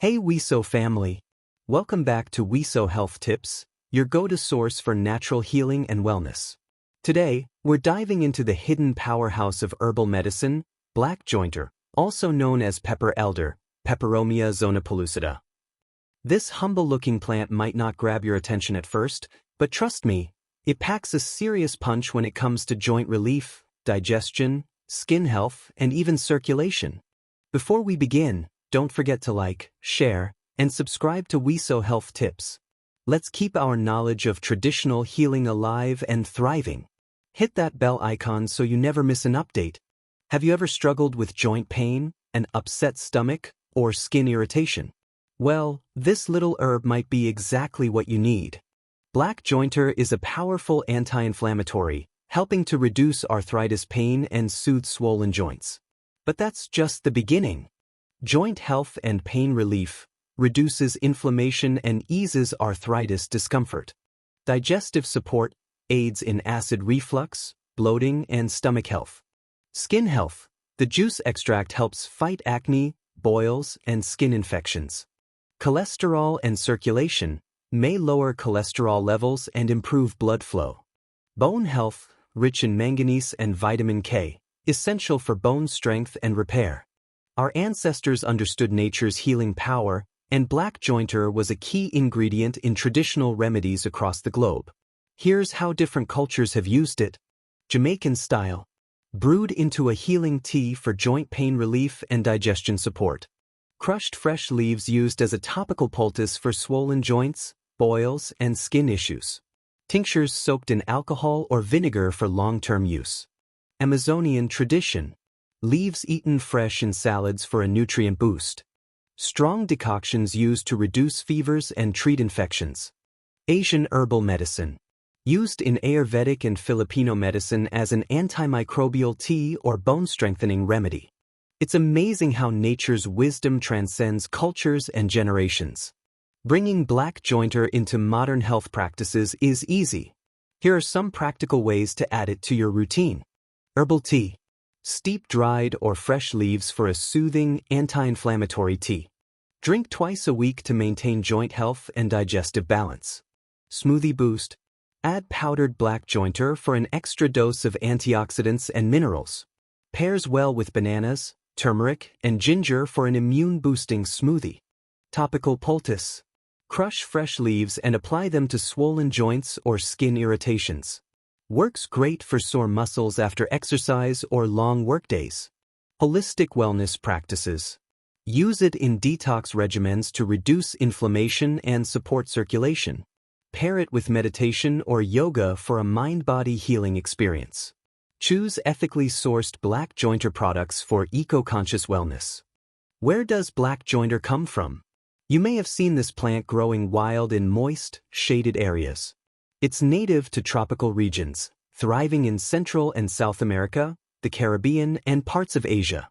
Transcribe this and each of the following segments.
Hey WeSo family! Welcome back to WeSo Health Tips, your go-to source for natural healing and wellness. Today, we're diving into the hidden powerhouse of herbal medicine, black jointer, also known as pepper elder, Peperomia zonapellucida. This humble-looking plant might not grab your attention at first, but trust me, it packs a serious punch when it comes to joint relief, digestion, skin health, and even circulation. Before we begin, don't forget to like, share, and subscribe to WeSo Health Tips. Let's keep our knowledge of traditional healing alive and thriving. Hit that bell icon so you never miss an update. Have you ever struggled with joint pain, an upset stomach, or skin irritation? Well, this little herb might be exactly what you need. Black jointer is a powerful anti-inflammatory, helping to reduce arthritis pain and soothe swollen joints. But that's just the beginning. Joint health and pain relief reduces inflammation and eases arthritis discomfort. Digestive support aids in acid reflux, bloating, and stomach health. Skin health. The juice extract helps fight acne, boils, and skin infections. Cholesterol and circulation may lower cholesterol levels and improve blood flow. Bone health, rich in manganese and vitamin K, essential for bone strength and repair. Our ancestors understood nature's healing power, and black jointer was a key ingredient in traditional remedies across the globe. Here's how different cultures have used it. Jamaican style. Brewed into a healing tea for joint pain relief and digestion support. Crushed fresh leaves used as a topical poultice for swollen joints, boils, and skin issues. Tinctures soaked in alcohol or vinegar for long-term use. Amazonian tradition. Leaves eaten fresh in salads for a nutrient boost. Strong decoctions used to reduce fevers and treat infections. Asian herbal medicine. Used in Ayurvedic and Filipino medicine as an antimicrobial tea or bone-strengthening remedy. It's amazing how nature's wisdom transcends cultures and generations. Bringing black jointer into modern health practices is easy. Here are some practical ways to add it to your routine. Herbal tea. Steep dried or fresh leaves for a soothing, anti-inflammatory tea. Drink twice a week to maintain joint health and digestive balance. Smoothie boost. Add powdered black jointer for an extra dose of antioxidants and minerals. Pairs well with bananas, turmeric, and ginger for an immune-boosting smoothie. Topical poultice. Crush fresh leaves and apply them to swollen joints or skin irritations. Works great for sore muscles after exercise or long workdays. Holistic wellness practices. Use it in detox regimens to reduce inflammation and support circulation. Pair it with meditation or yoga for a mind-body healing experience. Choose ethically sourced black jointer products for eco-conscious wellness. Where does black jointer come from? You may have seen this plant growing wild in moist, shaded areas. It's native to tropical regions, thriving in Central and South America, the Caribbean, and parts of Asia.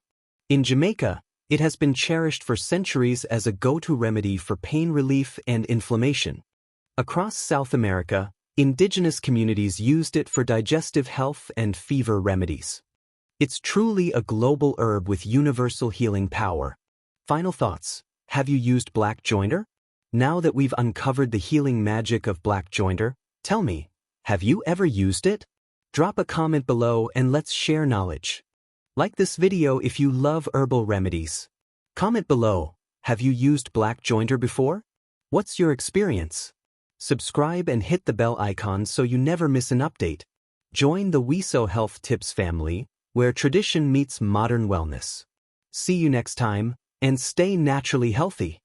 In Jamaica, it has been cherished for centuries as a go-to remedy for pain relief and inflammation. Across South America, indigenous communities used it for digestive health and fever remedies. It's truly a global herb with universal healing power. Final thoughts. Have you used black jointer? Now that we've uncovered the healing magic of black jointer, tell me, have you ever used it? Drop a comment below and let's share knowledge. Like this video if you love herbal remedies. Comment below, have you used black jointer before? What's your experience? Subscribe and hit the bell icon so you never miss an update. Join the WeSo Health Tips family, where tradition meets modern wellness. See you next time, and stay naturally healthy.